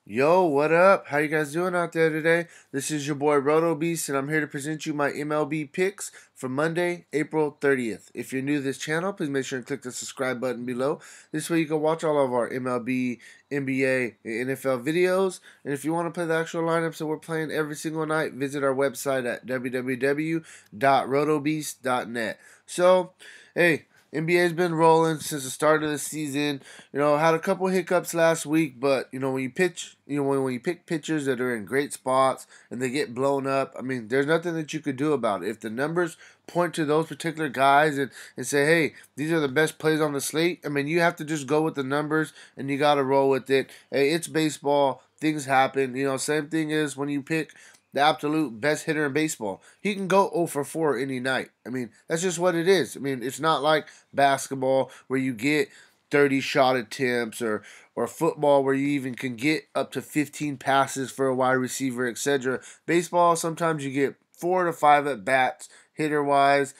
Yo, what up? How you guys doing out there today? This is your boy Roto and I'm here to present you my MLB picks for Monday, April 30th. If you're new to this channel, please make sure and click the subscribe button below. This way you can watch all of our MLB, NBA, and NFL videos. And if you want to play the actual lineups that we're playing every single night, visit our website at www.rotobeast.net. So, hey, NBA's been rolling since the start of the season. Had a couple hiccups last week, but when you pitch, when you pick pitchers that are in great spots and they get blown up, I mean, there's nothing that you could do about it. If the numbers point to those particular guys and say, hey, these are the best plays on the slate, I mean, you have to just go with the numbers and you got to roll with it. Hey, it's baseball. Things happen. Same thing is when you pick the absolute best hitter in baseball. He can go 0 for 4 any night. I mean, that's just what it is. I mean, it's not like basketball where you get 30 shot attempts or football where you even can get up to 15 passes for a wide receiver, etc. Baseball, sometimes you get 4 to 5 at bats hitter wise.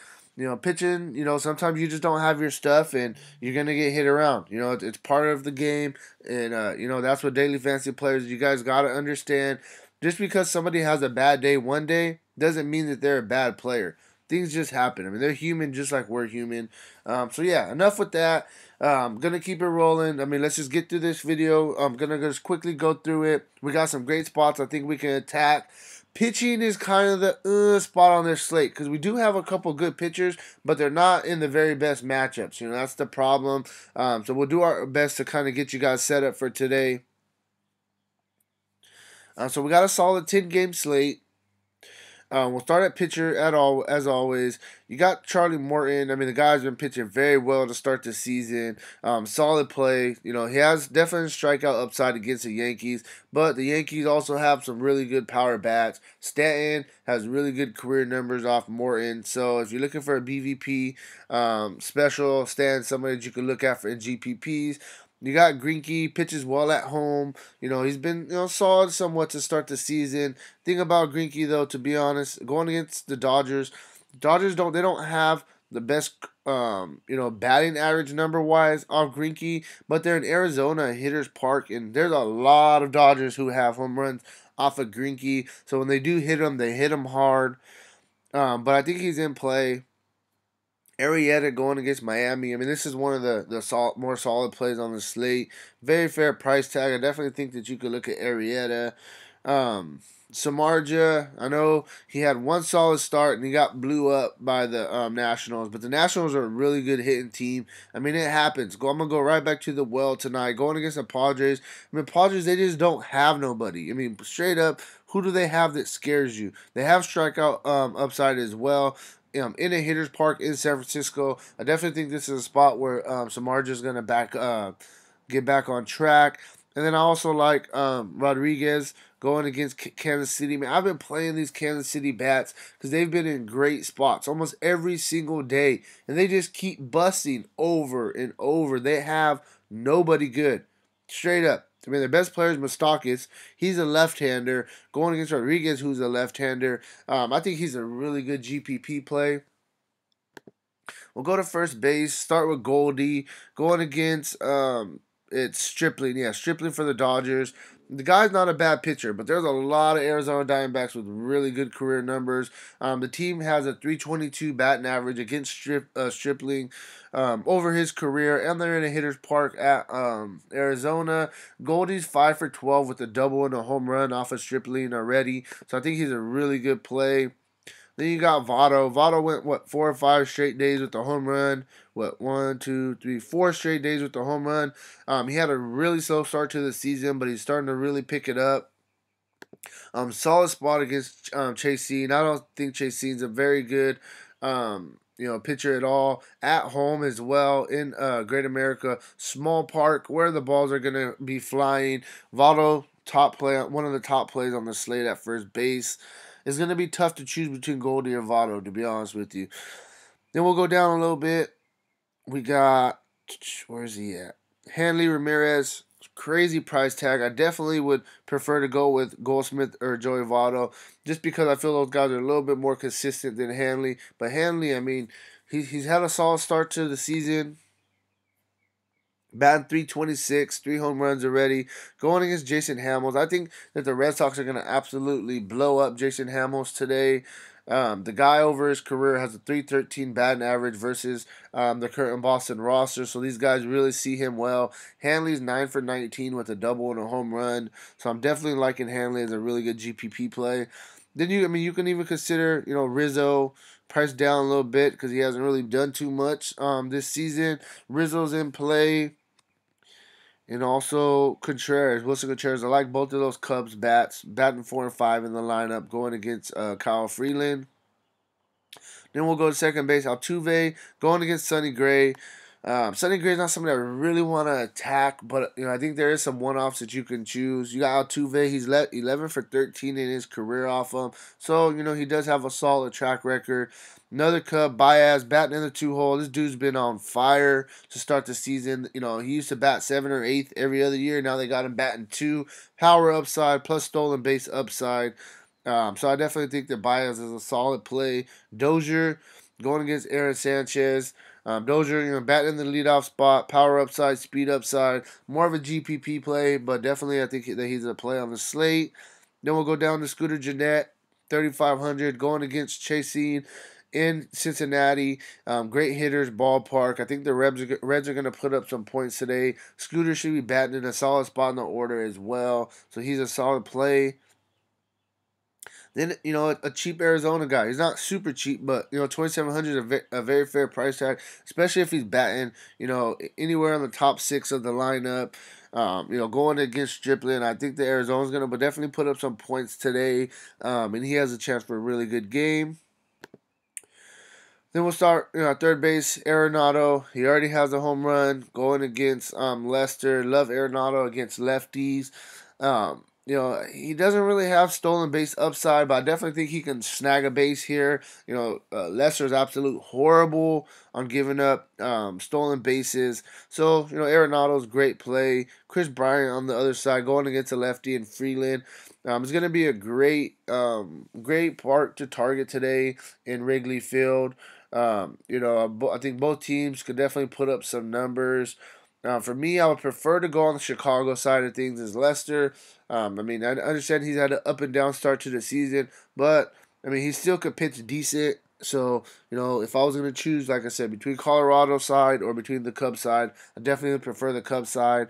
Pitching, sometimes you just don't have your stuff and you're going to get hit around. It's part of the game. And, that's what daily fantasy players, you guys got to understand. Just because somebody has a bad day one day doesn't mean that they're a bad player. Things just happen. I mean, they're human just like we're human. So, yeah, enough with that. I'm going to keep it rolling. I mean, let's just get through this video. I'm going to just quickly go through it. We got some great spots I think we can attack. Pitching is kind of the spot on this slate because we do have a couple good pitchers, but they're not in the very best matchups. That's the problem. So we'll do our best to kind of get you guys set up for today. So we got a solid 10-game slate. We'll start at pitcher as always. You got Charlie Morton. I mean, the guy's been pitching very well to start the season. Solid play. He has definitely strikeout upside against the Yankees, but the Yankees also have some really good power bats. Stanton has really good career numbers off Morton. So if you're looking for a BVP special, Stanton's somebody that you can look at for in GPPs. You got Greinke, pitches well at home. He's been solid somewhat to start the season. Thing about Greinke though, to be honest, going against the Dodgers don't have the best batting average number wise off Greinke, but they're in Arizona, Hitters Park, and there's a lot of Dodgers who have home runs off of Greinke. So when they do hit him, they hit him hard. But I think he's in play. Arrieta going against Miami. I mean, this is one of the more solid plays on the slate. Very fair price tag. I definitely think that you could look at Arrieta. Samardzija, I know he had one solid start and he got blew up by the Nationals, but the Nationals are a really good hitting team. I mean, it happens. I'm going to go right back to the well tonight. Going against the Padres. I mean, Padres, they just don't have nobody. I mean, straight up, who do they have that scares you? They have strikeout upside as well. In a hitter's park in San Francisco. I definitely think this is a spot where Samardzija is going to get back on track. And then I also like Rodriguez going against Kansas City. Man, I've been playing these Kansas City bats because they've been in great spots almost every single day. And they just keep busting over and over. They have nobody good. Straight up. I mean, their best player is Moustakas. He's a left-hander. Going against Rodriguez, who's a left-hander. I think he's a really good GPP play. We'll go to first base. Start with Goldie. Going against it's Stripling. Yeah, Stripling for the Dodgers. The guy's not a bad pitcher, but there's a lot of Arizona Diamondbacks with really good career numbers. The team has a 322 batting average against Stripling over his career, and they're in a hitter's park at Arizona. Goldie's 5 for 12 with a double and a home run off of Stripling already, so I think he's a really good play. Then you got Votto. Votto went 4 or 5 straight days with the home run. 1, 2, 3, 4 straight days with the home run. He had a really slow start to the season, but he's starting to really pick it up. Solid spot against Chase Sean. I don't think Chase Sean's a very good pitcher at all. At home as well in Great America, small park where the balls are gonna be flying. Votto, top play, one of the top plays on the slate at first base. It's going to be tough to choose between Goldie or Votto, to be honest with you. Then we'll go down a little bit. We got, where's he at? Hanley Ramirez, crazy price tag. I definitely would prefer to go with Goldschmidt or Joey Votto just because I feel those guys are a little bit more consistent than Hanley. But Hanley, I mean, he's had a solid start to the season. Batting 326, 3 home runs already. Going against Jason Hamels. I think that the Red Sox are going to absolutely blow up Jason Hamels today. The guy over his career has a 313 batting average versus the current Boston roster. So these guys really see him well. Hanley's 9 for 19 with a double and a home run. So I'm definitely liking Hanley as a really good GPP play. Then you can even consider, Rizzo priced down a little bit because he hasn't really done too much this season. Rizzo's in play. And also Contreras, Wilson Contreras. I like both of those Cubs bats, batting 4 and 5 in the lineup, going against Kyle Freeland. Then we'll go to second base. Altuve going against Sonny Gray. Sonny Gray is not somebody I really want to attack, but I think there is some one-offs that you can choose. You got Altuve. He's 11 for 13 in his career off him, so he does have a solid track record. Another Cub, Baez, batting in the 2-hole. This dude's been on fire to start the season. He used to bat 7th or 8th every other year. Now they got him batting 2. Power upside plus stolen base upside. So I definitely think that Baez is a solid play. Dozier going against Aaron Sanchez. Dozier, batting in the leadoff spot, power upside, speed upside. More of a GPP play, but definitely I think that he's a play on the slate. Then we'll go down to Scooter Gennett, 3,500, going against Chasing in Cincinnati. Great hitters, ballpark. I think the Reds are going to put up some points today. Scooter should be batting in a solid spot in the order as well, so he's a solid play. Then, a cheap Arizona guy. He's not super cheap, but, 2,700 is a very fair price tag, especially if he's batting, anywhere in the top 6 of the lineup. Going against Stripling, I think the Arizona's going to definitely put up some points today, and he has a chance for a really good game. Then we'll start, at third base, Arenado. He already has a home run going against Lester. Love Arenado against lefties. He doesn't really have stolen base upside, but I definitely think he can snag a base here. Lester's absolute horrible on giving up stolen bases. So, Arenado's great play. Chris Bryant on the other side going against a lefty and Freeland. It's going to be a great park to target today in Wrigley Field. I think both teams could definitely put up some numbers. For me, I would prefer to go on the Chicago side of things as Lester. I understand he's had an up and down start to the season, but he still could pitch decent. So, if I was going to choose, like I said, between Colorado side or between the Cubs side, I definitely prefer the Cubs side.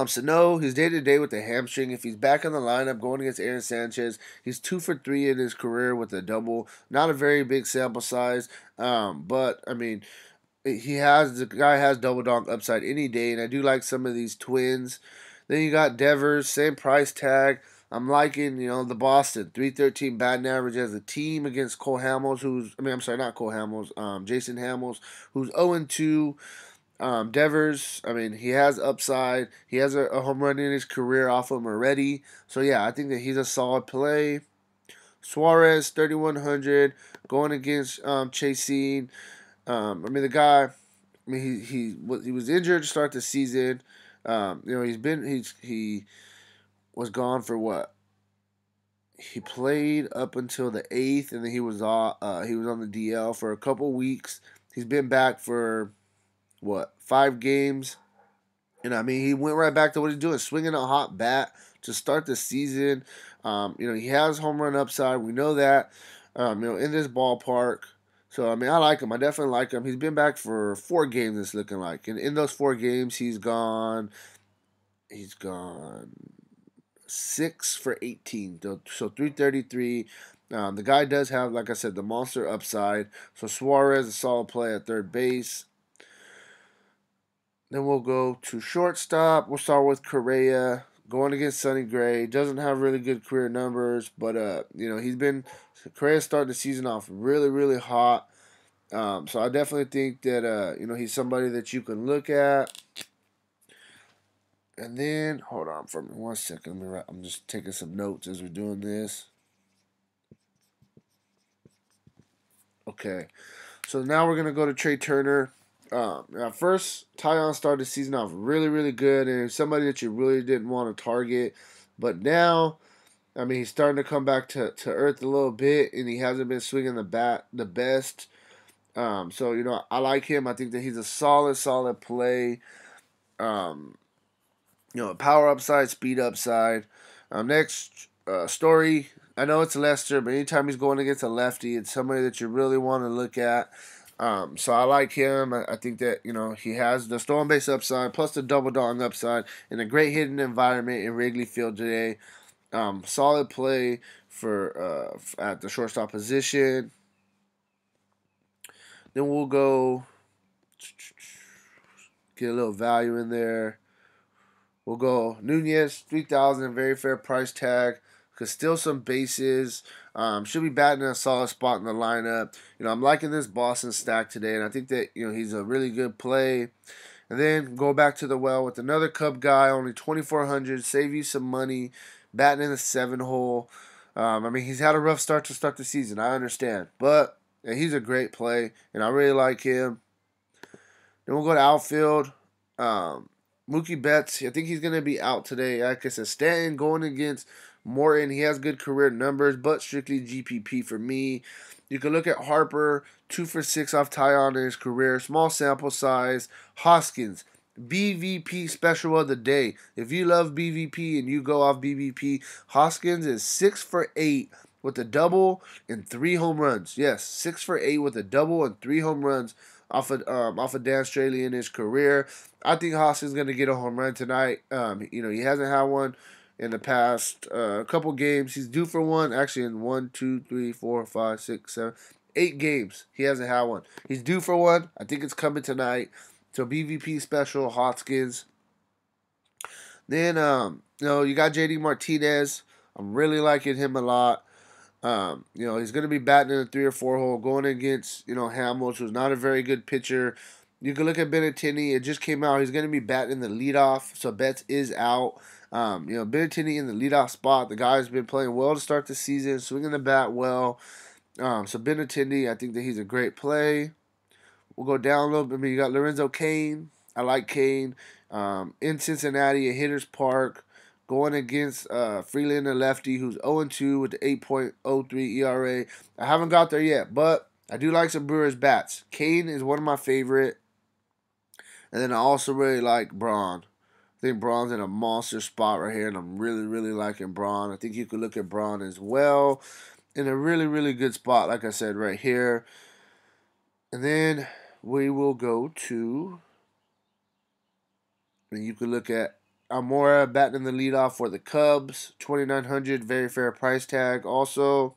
Sano, his day-to-day with the hamstring. If he's back in the lineup going against Aaron Sanchez, he's 2 for 3 in his career with a double. Not a very big sample size, but the guy has double donk upside any day, and I do like some of these Twins. Then you got Devers, same price tag. I'm liking, the Boston 313 batting average as a team against Cole Hamels, not Cole Hamels, Jason Hamels, who's 0-2. Devers, he has upside. He has a home run in his career off him already. So yeah, I think that he's a solid play. Suarez 3,100 going against Chasing. The guy. He was injured to start the season. He was gone for what? He played up until the 8th, and then he was on the DL for a couple weeks. He's been back for 5 games, and he went right back to what he's doing, swinging a hot bat to start the season. He has home run upside. We know that. In this ballpark. So, I like him. I definitely like him. He's been back for 4 games, it's looking like. And in those 4 games, he's gone 6 for 18. So, 333. The guy does have, like I said, the monster upside. So, Suarez, a solid play at third base. Then we'll go to shortstop. We'll start with Correa. Going against Sonny Gray. Doesn't have really good career numbers, but Correa started the season off really, really hot. So I definitely think that he's somebody that you can look at. And then hold on for me 1 second. I'm just taking some notes as we're doing this. Okay. So now we're gonna go to Trey Turner. First, Tyon started the season off really, really good, and somebody that you really didn't want to target. But now, he's starting to come back to earth a little bit, and he hasn't been swinging the bat the best. So, I like him. I think that he's a solid play. Um, power upside, speed upside. Next, Story. I know it's Lester, but anytime he's going against a lefty, it's somebody that you really want to look at. So I like him. I think that, he has the stolen base upside plus the double dong upside in a great hitting environment in Wrigley Field today. Solid play for at the shortstop position. Then we'll go get a little value in there. We'll go Nunez, 3,000, very fair price tag. Could steal some bases. Should be batting in a solid spot in the lineup. I'm liking this Boston stack today, and I think that he's a really good play. And then go back to the well with another Cub guy, only 2,400. Save you some money, batting in the 7-hole. He's had a rough start to start the season. I understand, but he's a great play, and I really like him. Then we'll go to outfield. Mookie Betts, I think he's going to be out today. Like I said, Stanton going against Morton. He has good career numbers, but strictly GPP for me. You can look at Harper, 2 for 6 off Tyon in his career. Small sample size. Hoskins, BVP special of the day. If you love BVP and you go off BVP, Hoskins is 6 for 8 with a double and 3 home runs. Yes, 6 for 8 with a double and 3 home runs off of Dan Straley in his career. I think Hoskins is going to get a home run tonight. He hasn't had one in the past couple games. He's due for one. Actually, in 1, 2, 3, 4, 5, 6, 7, 8 games, he hasn't had one. He's due for one. I think it's coming tonight. So BVP special, Hoskins. Then you got JD Martinez. I'm really liking him a lot. He's going to be batting in a 3 or 4 hole, going against, Hamels, who's not a very good pitcher. You can look at Benintendi. It just came out. He's going to be batting in the leadoff, so Betts is out. Benintendi in the leadoff spot. The guy's been playing well to start the season, swinging the bat well. So Benintendi, I think that he's a great play. We'll go down a little bit. You got Lorenzo Cain. I like Cain. In Cincinnati at Hitters Park. Going against Freeland, a lefty, who's 0-2 with the 8.03 ERA. I haven't got there yet, but I do like some Brewers bats. Cain is one of my favorite. And then I also really like Braun. I think Braun's in a monster spot right here, and I'm really liking Braun. I think you could look at Braun as well. In a really good spot, like I said, right here. And then we will go to... And you could look at Almora batting in the leadoff for the Cubs, 2,900, very fair price tag. Also,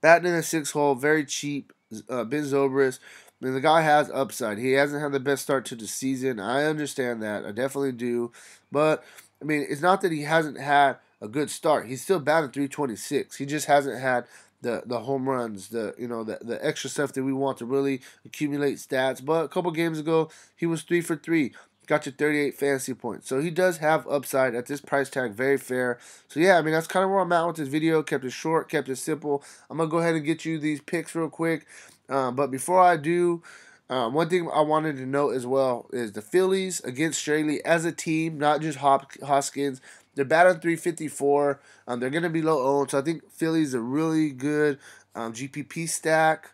batting in the 6-hole, very cheap. Ben Zobrist. The guy has upside. He hasn't had the best start to the season. I understand that. I definitely do. But it's not that he hasn't had a good start. He's still batting 326. He just hasn't had the home runs, the extra stuff that we want to really accumulate stats. But a couple games ago, he was 3 for 3. Got you 38 fantasy points. So he does have upside at this price tag. Very fair. So yeah, that's kind of where I'm at with this video. Kept it short, kept it simple. I'm going to go ahead and get you these picks real quick. But before I do, one thing I wanted to note as well is the Phillies against Straley as a team, not just Hoskins. They're batting 354. They're going to be low owned. So I think Philly's a really good GPP stack.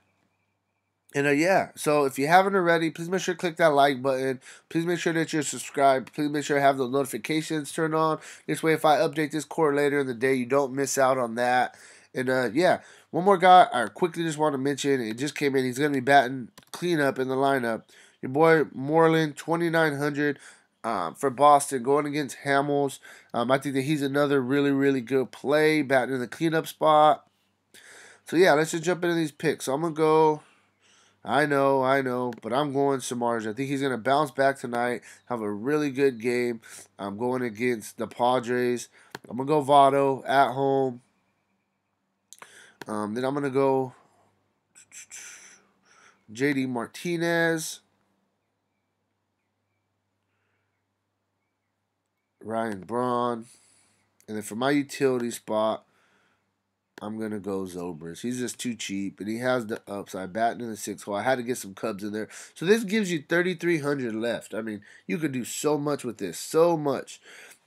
And so if you haven't already, please make sure to click that like button. Please make sure that you're subscribed. Please make sure to have the notifications turned on. This way, if I update this core later in the day, you don't miss out on that. And one more guy I quickly just want to mention. It just came in. He's going to be batting cleanup in the lineup. Your boy Moreland, 2,900 for Boston, going against Hamels. I think that he's another really good play, batting in the cleanup spot. So let's just jump into these picks. So I'm going to go... I know, but I'm going Samardzija. I think he's going to bounce back tonight, have a really good game. I'm going against the Padres. I'm going to go Votto at home. Then I'm going to go JD Martinez. Ryan Braun. And then for my utility spot, I'm going to go Zobrist. He's just too cheap, and he has the upside. Batting in the 6 hole. I had to get some Cubs in there. So this gives you 3,300 left. You could do so much with this. So much.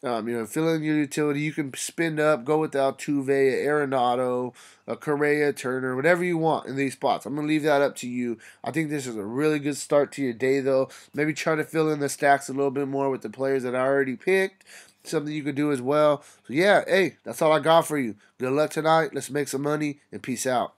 Fill in your utility. You can spin up, go with Altuve, Arenado, a Correa, Turner, whatever you want in these spots. I'm going to leave that up to you. I think this is a really good start to your day, though. Maybe try to fill in the stacks a little bit more with the players that I already picked. Something you could do as well. So, yeah, hey, that's all I got for you. Good luck tonight. Let's make some money, and peace out.